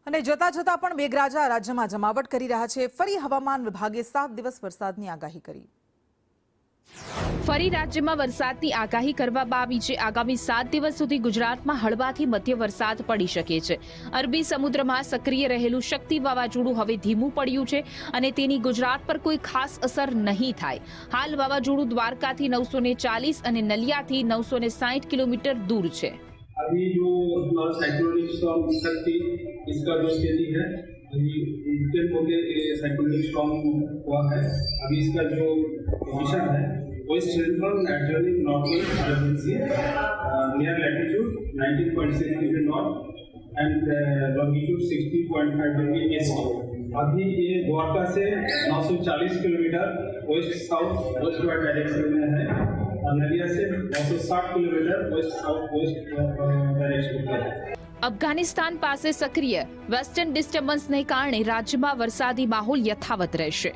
અને જતા જતા પણ મેઘરાજા રાજ્યમાં જમાવટ કરી રહ્યા છે। ફરી હવામાન વિભાગે 7 દિવસ વરસાદની આગાહી કરી। ફરી રાજ્યમાં વરસાદની આગાહી કરવામાં આવી છે। આગામી 7 દિવસ સુધી ગુજરાતમાં હળવાથી મધ્ય વરસાદ પડી શકે છે। અરબી સમુદ્રમાં સક્રિય રહેલું શક્તિ વાવાઝોડું હવે ધીમું પડ્યું છે અને તેની ગુજરાત પર કોઈ ખાસ અસર નહીં થાય। હાલ વાવાઝોડું દ્વારકાથી 940 અને નલિયાથી 960 કિલોમીટર दूर છે। अभी जो हमारा साइक्लोनिक स्टॉर्म शक्ति इसका जो स्थिति है अभी वीकेंड होके साइक्लोनिक स्टॉर्म हुआ है। अभी इसका जो पोजीशन है west central adjoining north west frequency near latitude 19.6 degree north and longitude 60.5 degree east. अभी ये द्वारका से 940 kilometre west south west wide direction में है और नलिया से 960 kilometre west south west direction में है। અફઘાનિસ્તાન પાસે સક્રિય વેસ્ટર્ન ડિસ્ટર્બન્સને કારણે રાજ્યમાં વરસાદી માહોલ યથાવત રહેશે।